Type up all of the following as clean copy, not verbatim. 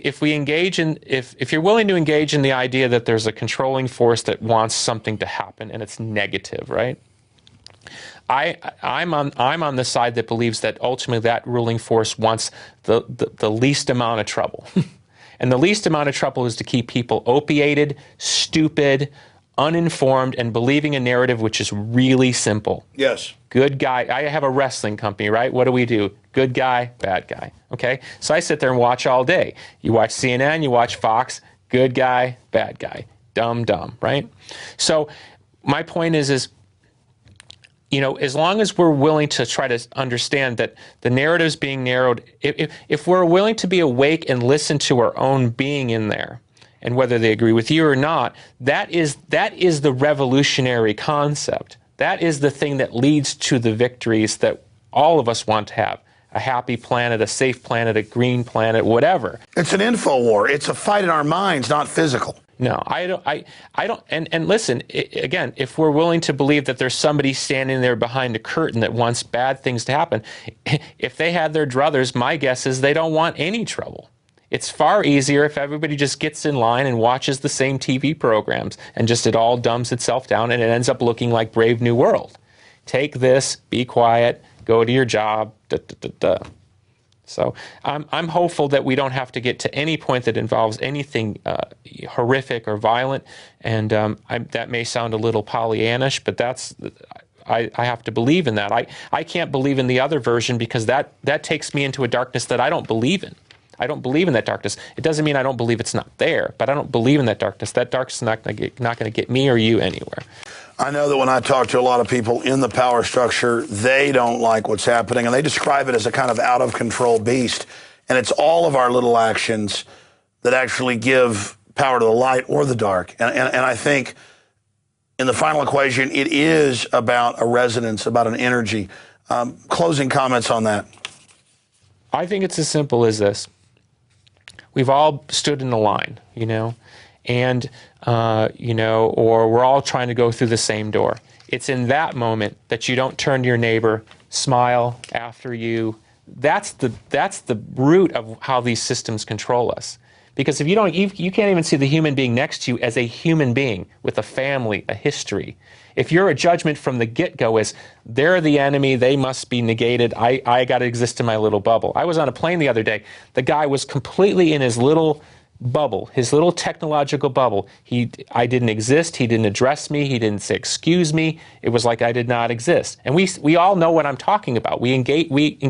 if you're willing to engage in the idea that there's a controlling force that wants something to happen and it's negative, right? I'm on the side that believes that ultimately that ruling force wants the least amount of trouble. And the least amount of trouble is to keep people opiated, stupid, uninformed, and believing a narrative which is really simple. Yes. Good guy. I have a wrestling company, right? What do? Good guy, bad guy. Okay? So I sit there and watch all day. You watch CNN, you watch Fox, good guy, bad guy. Dumb, right? So my point is, you know, as long as we're willing to try to understand that the narrative's being narrowed, if we're willing to be awake and listen to our own being in there, and whether they agree with you or not, that is the revolutionary concept. That is the thing that leads to the victories that all of us want to have. A happy planet, a safe planet, a green planet, whatever. It's an info war. It's a fight in our minds, not physical. No, I don't, and listen, again, if we're willing to believe that there's somebody standing there behind a curtain that wants bad things to happen, if they had their druthers, my guess is they don't want any trouble. It's far easier if everybody just gets in line and watches the same TV programs and just it all dumbs itself down and it ends up looking like Brave New World. Take this, be quiet, go to your job, So I'm hopeful that we don't have to get to any point that involves anything horrific or violent, and that may sound a little Pollyannish, but I have to believe in that. I can't believe in the other version because that takes me into a darkness that I don't believe in. I don't believe in that darkness. It doesn't mean I don't believe it's not there, but I don't believe in that darkness. That darkness is not going to get me or you anywhere. I know that when I talk to a lot of people in the power structure, they don't like what's happening, and they describe it as a kind of out-of-control beast. And it's all of our little actions that actually give power to the light or the dark. And I think in the final equation, it is about a resonance, about an energy. Closing comments on that. I think it's as simple as this. We've all stood in a line, you know, and, or we're all trying to go through the same door. It's in that moment that you don't turn to your neighbor, smile after you. That's the root of how these systems control us. Because if you can't even see the human being next to you as a human being with a family, a history. If your judgment from the get-go is, they're the enemy, they must be negated, I got to exist in my little bubble. I was on a plane the other day. The guy was completely in his little bubble, his little technological bubble. I didn't exist, he didn't address me, he didn't say excuse me. It was like I did not exist. And we all know what I'm talking about. We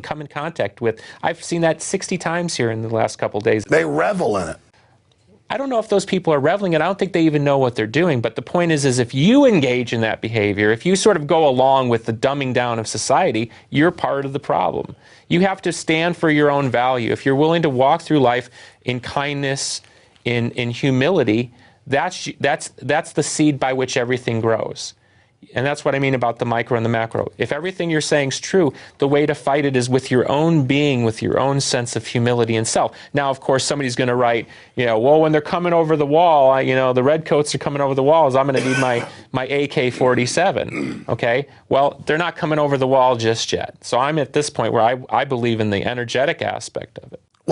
come in contact with, I've seen that 60 times here in the last couple of days. They revel in it. I don't know if those people are reveling in it. I don't think they even know what they're doing. But the point is if you engage in that behavior, if you sort of go along with the dumbing down of society, you're part of the problem. You have to stand for your own value. If you're willing to walk through life in kindness, in humility, that's the seed by which everything grows. And that's what I mean about the micro and the macro. If everything you're saying is true, the way to fight it is with your own being, with your own sense of humility and self. Now, of course, somebody's going to write, well, when they're coming over the wall, the redcoats are coming over the walls, I'm going to need my AK-47, okay? Well, they're not coming over the wall just yet. So I'm at this point where I believe in the energetic aspect of it.